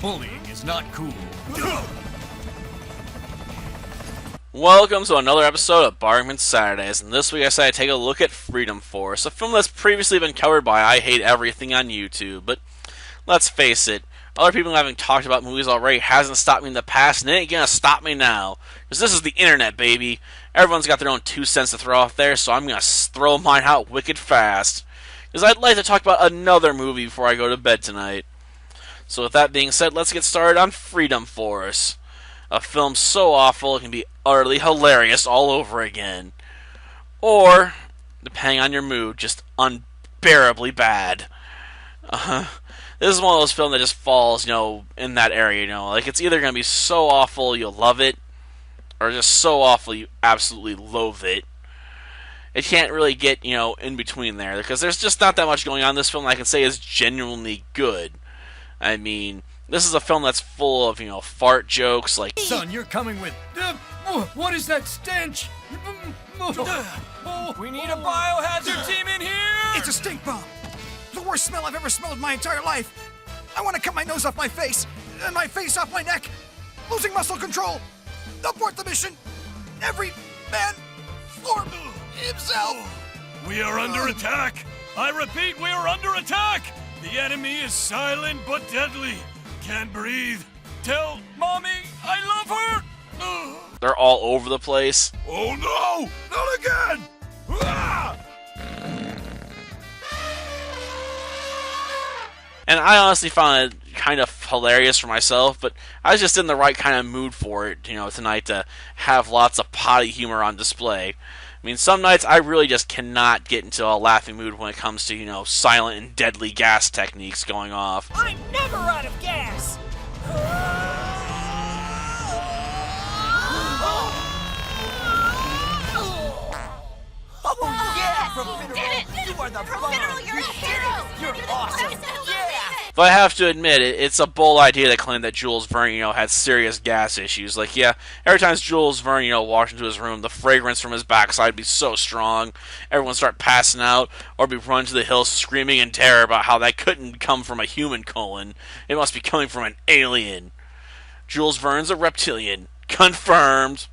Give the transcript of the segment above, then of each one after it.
Bullying is not cool. Welcome to another episode of Bargain Saturdays, and this week I decided to take a look at Freedom Force, a film that's previously been covered by I Hate Everything on YouTube, but let's face it, other people having talked about movies already hasn't stopped me in the past, and it ain't gonna stop me now, because this is the internet, baby. Everyone's got their own 2 cents to throw out there, so I'm gonna throw mine out wicked fast, because I'd like to talk about another movie before I go to bed tonight. So with that being said, let's get started on Freedom Force. A film so awful it can be utterly hilarious all over again. Or, depending on your mood, just unbearably bad. This is one of those films that just falls, in that area, Like, it's either going to be so awful you'll love it, or just so awful you absolutely loathe it. It can't really get, in between there, because there's just not that much going on in this film that I can say is genuinely good. I mean, this is a film that's full of, fart jokes, like... Son, you're coming with... what is that stench? We need a biohazard team in here! It's a stink bomb! The worst smell I've ever smelled in my entire life! I want to cut my nose off my face, and my face off my neck! Losing muscle control! Abort the mission! Every man for himself! We are under attack! I repeat, we are under attack! The enemy is silent but deadly. Can't breathe. Tell Mommy I love her! They're all over the place. Oh no! Not again! Ah! And I honestly found it kind of hilarious for myself, but I was just in the right kind of mood for it, tonight to have lots of potty humor on display. I mean, some nights I really just cannot get into a laughing mood when it comes to, silent and deadly gas techniques going off. I'm never out of gas! Oh, yeah, Profiterole! You are the Profiterole, you're a hero! You're awesome! Yeah! But I have to admit, it's a bold idea to claim that Jules Verne, had serious gas issues. Like, yeah, every time Jules Verne, walked into his room, the fragrance from his backside would be so strong, everyone would start passing out, or be run to the hills screaming in terror about how that couldn't come from a human colon. It must be coming from an alien. Jules Verne's a reptilian. Confirmed.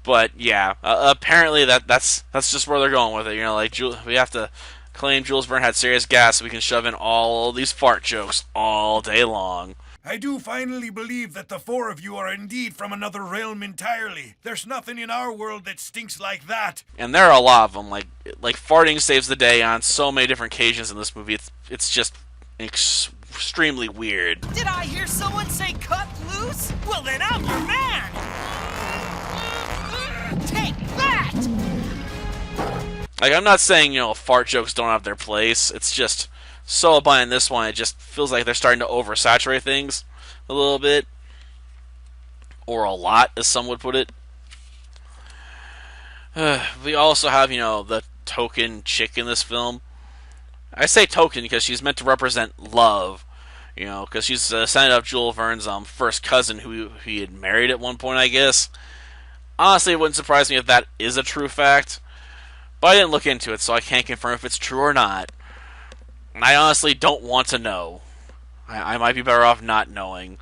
But, yeah, apparently that's just where they're going with it. We have to claim Jules Verne had serious gas so we can shove in all these fart jokes all day long. I do finally believe that the four of you are indeed from another realm entirely. There's nothing in our world that stinks like that. And there are a lot of them. Like farting saves the day on so many different occasions in this movie. It's just extremely weird. Did I hear someone say cut loose? Well then I'm your man! Take that! Like, I'm not saying, fart jokes don't have their place. It's just so abundant in this one, it just feels like they're starting to oversaturate things a little bit. Or a lot, as some would put it. We also have, the token chick in this film. I say token because she's meant to represent love. Because she's a descendant of Jules Verne's first cousin who he had married at one point, I guess. Honestly, it wouldn't surprise me if that is a true fact. But I didn't look into it, so I can't confirm if it's true or not. And I honestly don't want to know. I might be better off not knowing.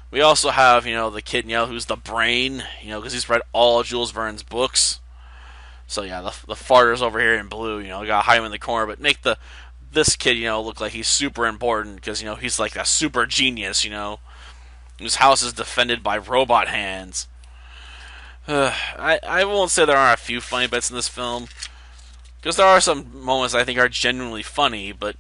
We also have, the kid, who's the brain, because he's read all of Jules Verne's books. So yeah, the farter's over here in blue, you gotta hide him in the corner, but make this kid, look like he's super important, because, he's like a super genius, whose house is defended by robot hands. I won't say there aren't a few funny bits in this film, because there are some moments I think are genuinely funny, but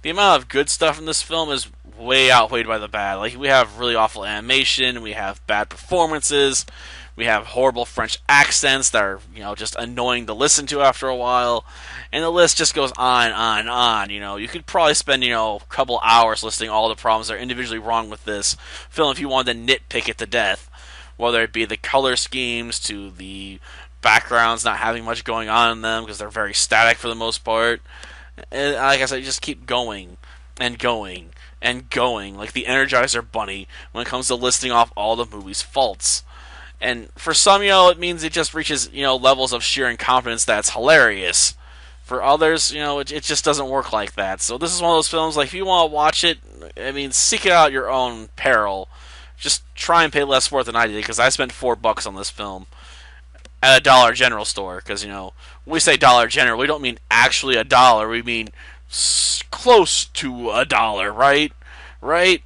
the amount of good stuff in this film is way outweighed by the bad. Like, we have really awful animation, we have bad performances, we have horrible French accents that are, just annoying to listen to after a while, and the list just goes on and on and on. You could probably spend, a couple hours listing all the problems that are individually wrong with this film if you wanted to nitpick it to death. Whether it be the color schemes to the backgrounds not having much going on in them because they're very static for the most part. And like I said, you just keep going and going and going like the Energizer Bunny when it comes to listing off all the movie's faults. And for some, it means it just reaches, levels of sheer incompetence that's hilarious. For others, you know, it just doesn't work like that. So this is one of those films, like, if you want to watch it, I mean, seek it out at your own peril. Just try and pay less for it than I did, because I spent $4 on this film at a Dollar General store. Because, you know, when we say Dollar General, we don't mean actually a dollar. We mean close to a dollar, right? Right?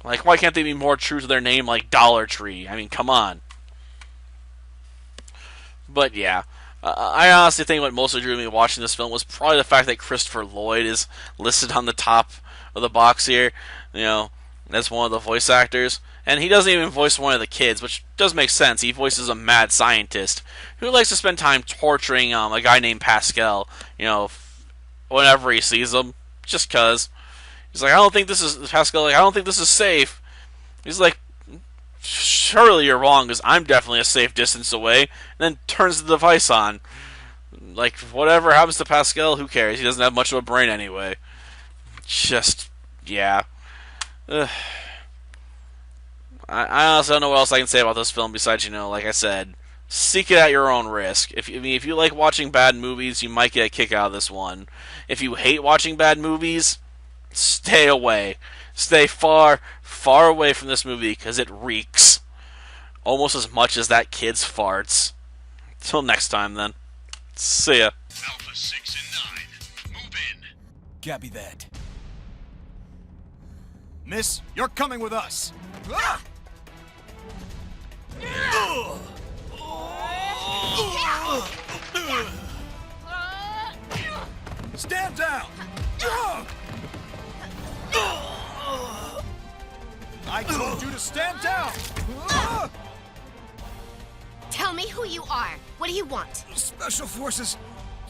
Like, why can't they be more true to their name, like Dollar Tree? I mean, come on. But, yeah. I honestly think what mostly drew me watching this film was probably the fact that Christopher Lloyd is listed on the top of the box here. You know, as one of the voice actors. And he doesn't even voice one of the kids, which does make sense. He voices a mad scientist who likes to spend time torturing a guy named Pascal, you know, whenever he sees him. Just cause. He's like, I don't think this is safe. He's like, surely you're wrong, because I'm definitely a safe distance away. And then turns the device on. Like, whatever happens to Pascal, who cares? He doesn't have much of a brain anyway. Just, yeah. Ugh. I honestly don't know what else I can say about this film besides, you know, like I said, seek it at your own risk. If you like watching bad movies, you might get a kick out of this one. If you hate watching bad movies, stay away. Stay far, far away from this movie, because it reeks. Almost as much as that kid's farts. Till next time, then. See ya. Alpha 6 and 9, move in. Copy that. Miss, you're coming with us. Ah! Stand down! I told you to stand down! Tell me who you are. What do you want? Special Forces,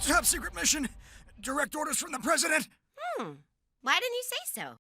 top secret mission, direct orders from the President. Why didn't you say so?